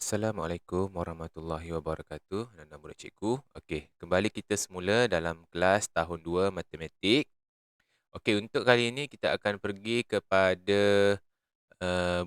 Assalamualaikum warahmatullahi wabarakatuh. Nana murid cikgu. Okey, kembali kita semula dalam kelas tahun 2 matematik. Okey, untuk kali ini kita akan pergi kepada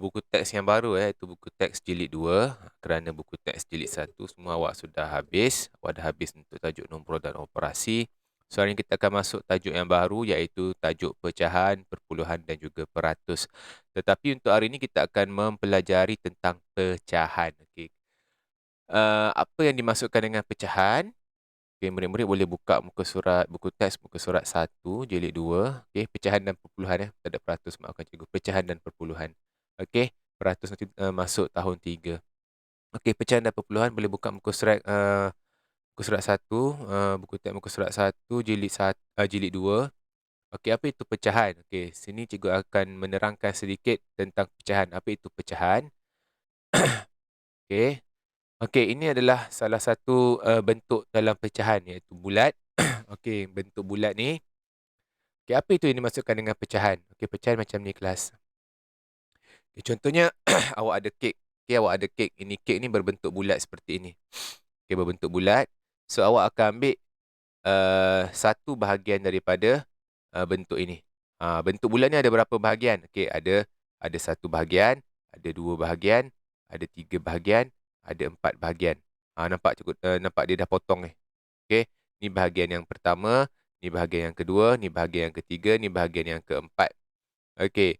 buku teks yang baru iaitu buku teks jilid 2 kerana buku teks jilid 1 semua awak sudah habis. Awak dah habis untuk tajuk nombor dan operasi. So, hari ini kita akan masuk tajuk yang baru iaitu tajuk pecahan, perpuluhan dan juga peratus. Tetapi untuk hari ini kita akan mempelajari tentang pecahan. Okey. Apa yang dimaksudkan dengan pecahan? Okay, murid-murid boleh buka muka surat, buku teks muka surat 1, jilid 2. Okay, pecahan dan perpuluhan. Tak ada peratus, maafkan cikgu. Pecahan dan perpuluhan. Okay, peratus nanti masuk tahun 3. Okay, pecahan dan perpuluhan boleh buka muka surat 1, buku teks muka surat 1, jilid 2. Okay, apa itu pecahan? Okay, sini cikgu akan menerangkan sedikit tentang pecahan. Apa itu pecahan? Okay. Okey, ini adalah salah satu bentuk dalam pecahan iaitu bulat. Okey, bentuk bulat ni. Okey, apa itu yang dimaksudkan dengan pecahan? Okey, pecahan macam ni kelas. Okay, contohnya awak ada kek. Okey, awak ada kek. Ini kek ni berbentuk bulat seperti ini. Okey, berbentuk bulat. So awak akan ambil satu bahagian daripada bentuk ini. Bentuk bulat ni ada berapa bahagian? Okey, ada satu bahagian, ada dua bahagian, ada tiga bahagian, ada empat bahagian. Nampak dia dah potong ni. Okey, ni bahagian yang pertama, ni bahagian yang kedua, ni bahagian yang ketiga, ni bahagian yang keempat. Okey,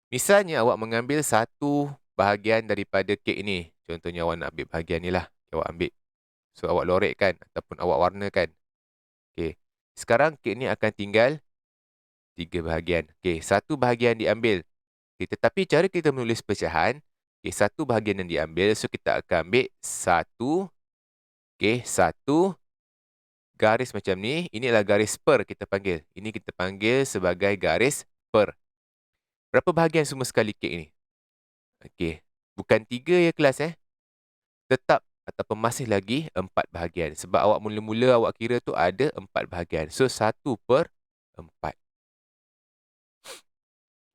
misalnya awak mengambil satu bahagian daripada kek ni. Contohnya awak nak ambil bahagian ni lah. Awak ambil. So, awak lorekkan ataupun awak warnakan. Okey, sekarang kek ni akan tinggal tiga bahagian. Okey, satu bahagian diambil. Okay, tetapi cara kita menulis pecahan, okay, satu bahagian yang diambil, so kita akan ambil satu, okay, satu garis macam ni. Ini adalah garis per kita panggil. Ini kita panggil sebagai garis per. Berapa bahagian semua sekali kek ni? Okey, bukan 3 ya kelas Tetap ataupun masih lagi 4 bahagian. Sebab awak mula-mula awak kira tu ada 4 bahagian. So, 1/4.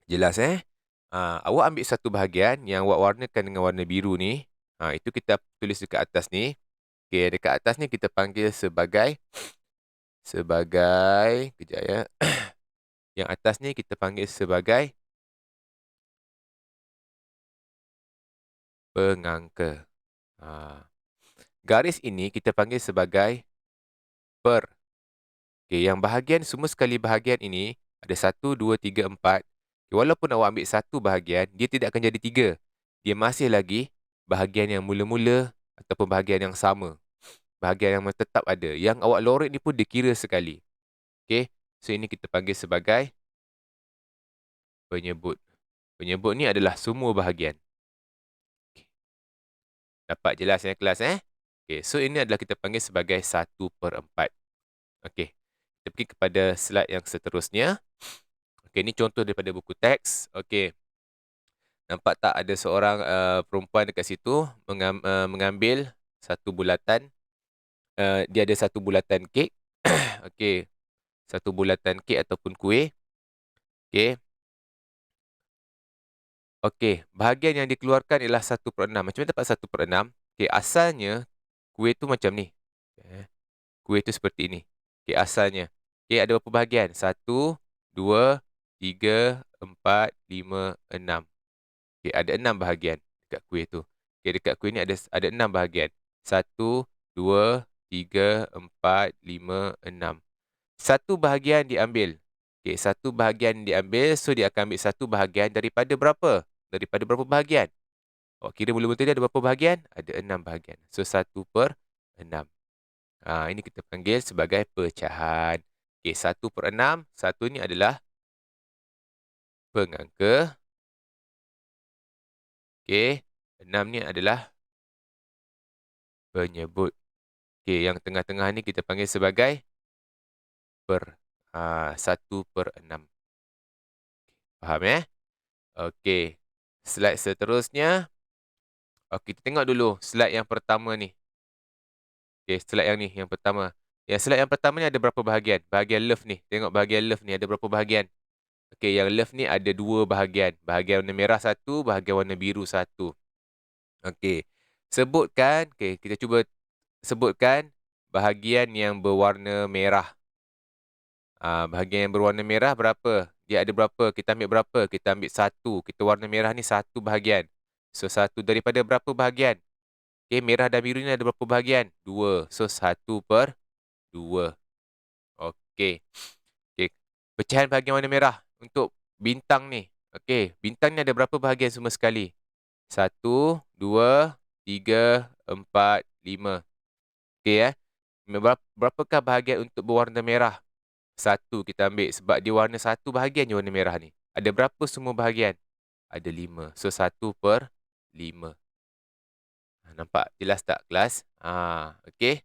Jelas awak ambil satu bahagian yang awak warnakan dengan warna biru ni. Itu kita tulis dekat atas ni. Okey, dekat atas ni kita panggil kejap ya. Yang atas ni kita panggil sebagai pengangka. Garis ini kita panggil sebagai per. Okey, yang bahagian semua sekali bahagian ini ada 1, 2, 3, 4. Okay, walaupun awak ambil satu bahagian, dia tidak akan jadi 3. Dia masih lagi bahagian yang mula-mula ataupun bahagian yang sama. Bahagian yang tetap ada. Yang awak lorek ni pun dikira sekali. Okey, so ini kita panggil sebagai penyebut. Penyebut ni adalah semua bahagian. Okay. Dapat jelas kelas Okey, so ini adalah kita panggil sebagai 1/4. Okey, kita pergi kepada slide yang seterusnya. Okey, ini contoh daripada buku teks. Okey, nampak tak ada seorang perempuan dekat situ mengambil satu bulatan. Dia ada satu bulatan kek. Okey, satu bulatan kek ataupun kuih. Okey. Okey, bahagian yang dikeluarkan ialah 1/6. Macam mana dapat 1/6? Okey, asalnya kuih tu macam ni. Kuih tu seperti ini. Okey, asalnya. Okey, ada berapa bahagian? 1, 2, 3, 4, 5, 6. Okey, ada 6 bahagian dekat kuih tu. Okey, dekat kuih ni ada 6 bahagian. 1, 2, 3, 4, 5, 6. Satu bahagian diambil. Okey, satu bahagian diambil, so dia akan ambil satu bahagian daripada berapa? Daripada berapa bahagian? Awak kira mula-mula tadi ada berapa bahagian? Ada 6 bahagian. So, 1/6. Ini kita panggil sebagai pecahan. Okey, 1/6. Satu ni adalah pengangka. Okey, 6 ni adalah penyebut. Okey, yang tengah-tengah ni kita panggil sebagai per. 1/6. Faham Okey, slide seterusnya. Okey, kita tengok dulu slide yang pertama ni. Okey, slide yang ni, yang pertama. Slide yang pertama ni ada berapa bahagian? Bahagian left ni. Tengok bahagian left ni ada berapa bahagian? Okey, yang left ni ada 2 bahagian. Bahagian warna merah 1, bahagian warna biru 1. Okey. Sebutkan, okey, kita cuba sebutkan bahagian yang berwarna merah. Bahagian yang berwarna merah berapa? Dia ada berapa? Kita ambil berapa? Kita ambil 1. Kita warna merah ni 1 bahagian. So, 1 daripada berapa bahagian? Okey, merah dan biru ni ada berapa bahagian? 2. So, 1/2. Okey. Okey. Pecahan bahagian warna merah untuk bintang ni. Okey, bintang ni ada berapa bahagian semua sekali? 1, 2, 3, 4, 5. Okey, berapakah bahagian untuk berwarna merah? 1 kita ambil sebab dia warna 1 bahagian je warna merah ni. Ada berapa semua bahagian? Ada 5. So, 1/5. Nampak jelas tak kelas? Okey.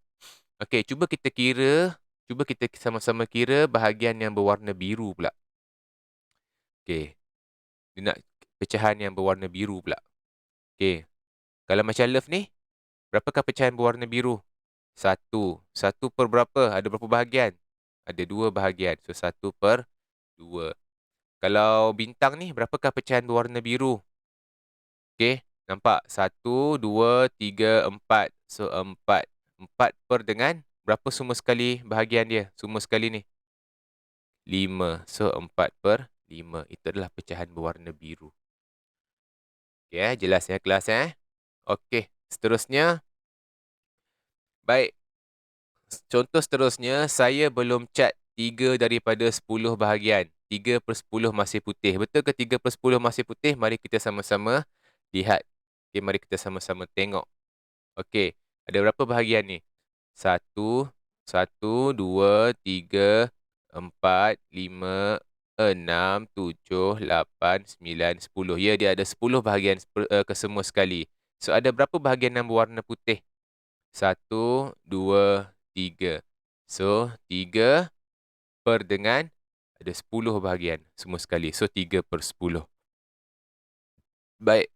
Okey, cuba kita sama-sama kira bahagian yang berwarna biru pula. Okey. Dia nak pecahan yang berwarna biru pula. Okey. Kalau macam love ni, berapakah pecahan berwarna biru? 1. 1 per berapa? Ada berapa bahagian? Ada 2 bahagian. So, 1/2. Kalau bintang ni, berapakah pecahan berwarna biru? Okey. Nampak? 1, 2, 3, 4. So, 4. 4 per dengan berapa semua sekali bahagian dia? Semua sekali ni? 5. So, 4/5. Itu adalah pecahan berwarna biru. Okey, jelas ya kelas Okey, seterusnya. Baik. Contoh seterusnya, saya belum cat 3 daripada 10 bahagian. 3/10 masih putih. Betul ke 3/10 masih putih? Mari kita sama-sama lihat. Okey, mari kita sama-sama tengok. Okey, ada berapa bahagian ni? 1, 1, 2, 3, 4, 5, 6, 7, 8, 9, 10. Ya, dia ada 10 bahagian kesemua sekali. So, ada berapa bahagian yang berwarna putih? 1, 2, 3. So, 3 per dengan ada 10 bahagian semua sekali. So, 3/10. Baik.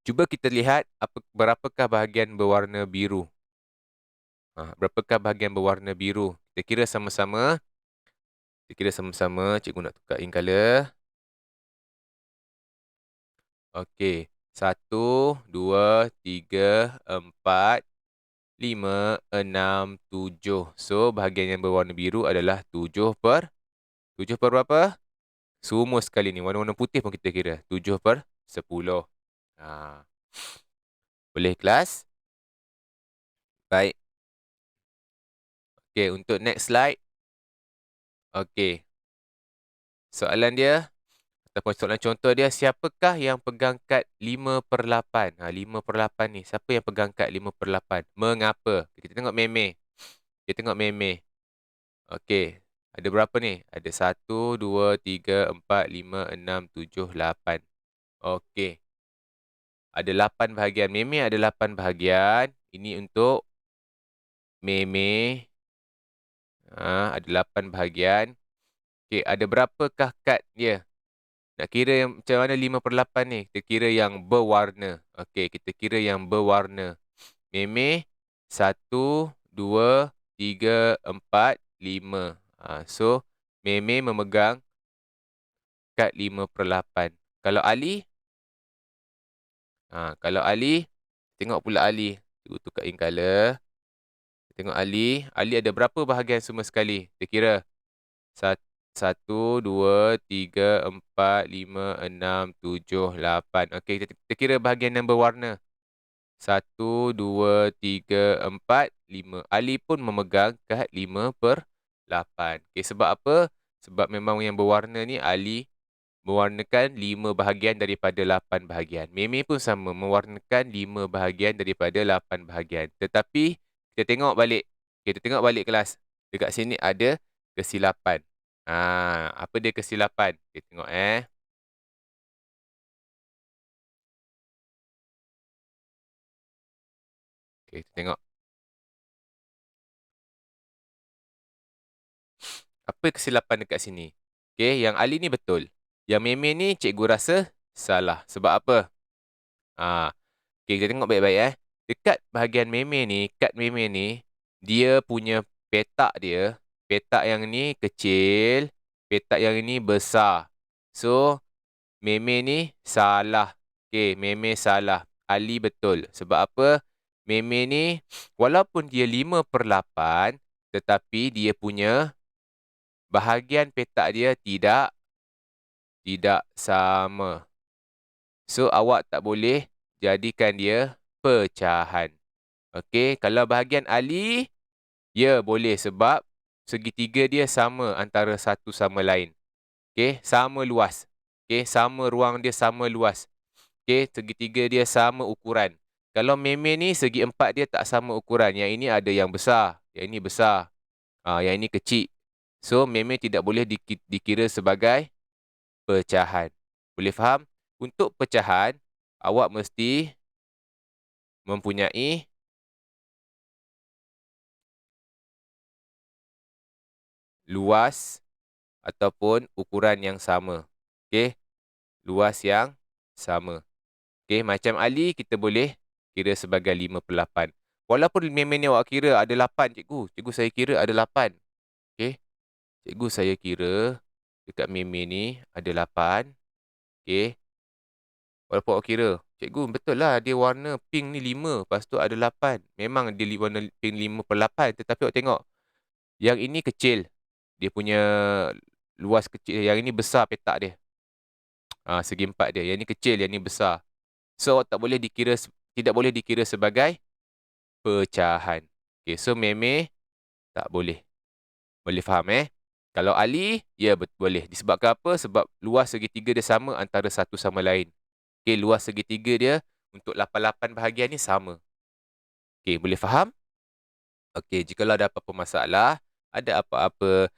Cuba kita lihat berapakah bahagian berwarna biru. Berapakah bahagian berwarna biru? Kita kira sama-sama. Cikgu nak tukar ink color. Okey. 1, 2, 3, 4, 5, 6, 7. So, bahagian yang berwarna biru adalah 7 per berapa? Semua sekali ni. Warna-warna putih pun kita kira. 7/10. Boleh kelas? Baik. Okey, untuk next slide. Okey. Soalan dia, ataupun soalan contoh dia, siapakah yang pegang kad 5/8? 5/8 ni, siapa yang pegang kad 5/8? Mengapa? Kita tengok meme. Okey. Ada berapa ni? Ada 1, 2, 3, 4, 5, 6, 7, 8. Okey. Ada 8 bahagian. Meme ada 8 bahagian. Ini untuk meme. Ada 8 bahagian. Okey, ada berapakah kad dia? Nak kira yang macam mana 5/8 ni? Kita kira yang berwarna. Okey, kita kira yang berwarna. Meme 1, 2, 3, 4, 5. So, meme memegang kad 5/8. Kalau Ali? Kalau Ali, tengok pula Ali. Cikgu tukar ink color. Tengok Ali. Ali ada berapa bahagian semua sekali? Kita kira. 1, 2, 3, 4, 5, 6, 7, 8. Okey, kita kira bahagian yang berwarna. 1, 2, 3, 4, 5. Ali pun memegang kad 5/8. Okey, sebab apa? Sebab memang yang berwarna ni Ali mewarnakan 5 bahagian daripada 8 bahagian. Meme pun sama, mewarnakan 5 bahagian daripada 8 bahagian. Tetapi, kita tengok balik. Kita tengok balik kelas. Dekat sini ada kesilapan. Apa dia kesilapan? Kita tengok Okey, kita tengok. Apa kesilapan dekat sini? Okey, yang Ali ni betul. Yang meme ni cikgu rasa salah. Sebab apa? Okey, kita tengok baik-baik Dekat bahagian meme ni, kad meme ni, dia punya petak dia, petak yang ni kecil, petak yang ini besar. So, meme ni salah. Okey, meme salah. Ali betul. Sebab apa? Meme ni, walaupun dia 5/8, tetapi dia punya bahagian petak dia tidak sama. So, awak tak boleh jadikan dia pecahan. Okey, kalau bahagian Ali, ya boleh sebab segitiga dia sama antara satu sama lain. Okey, sama luas. Okey, sama ruang dia sama luas. Okey, segitiga dia sama ukuran. Kalau meme ni segi empat dia tak sama ukuran. Yang ini ada yang besar, yang ini besar. Yang ini kecil. So, meme tidak boleh dikira sebagai pecahan. Boleh faham? Untuk pecahan, awak mesti mempunyai luas ataupun ukuran yang sama. Okey, luas yang sama. Okey, macam Ali kita boleh kira sebagai 5/8. Walaupun meme ni awak kira ada 8, cikgu. Cikgu saya kira ada 8. Okey, cikgu saya kira dekat meme ni ada 8. Okey, walaupun awak kira, cikgu betul lah dia warna pink ni 5, lepas tu ada 8. Memang dia warna pink 5/8, tetapi awak tengok, yang ini kecil. Dia punya luas kecil, yang ini besar petak dia. Segi empat dia. Yang ini kecil, yang ini besar. So, awak tidak boleh dikira sebagai pecahan. Okay, so meme tak boleh. Boleh faham Kalau Ali, ya boleh. Disebabkan apa? Sebab luas segitiga dia sama antara satu sama lain. Okay, luas segitiga dia untuk 8/8 bahagian ni sama. Okay, boleh faham? Okay, jikalau ada apa-apa masalah, ada apa-apa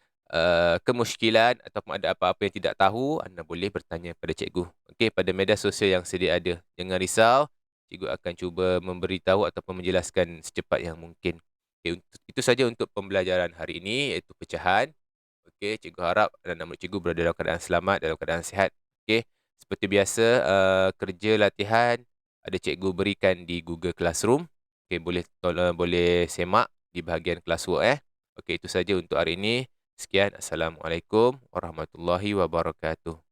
kemusykilan ataupun ada apa-apa yang tidak tahu, anda boleh bertanya pada cikgu. Okey, pada media sosial yang sedia ada. Jangan risau, cikgu akan cuba memberitahu ataupun menjelaskan secepat yang mungkin. Okey, itu saja untuk pembelajaran hari ini, iaitu pecahan. Okey, cikgu harap anak-anak murid cikgu berada dalam keadaan selamat, dalam keadaan sihat. Okey, seperti biasa, kerja latihan ada cikgu berikan di Google Classroom. Okey, boleh semak di bahagian classwork Okey, itu saja untuk hari ini. Sekian, Assalamualaikum warahmatullahi wabarakatuh.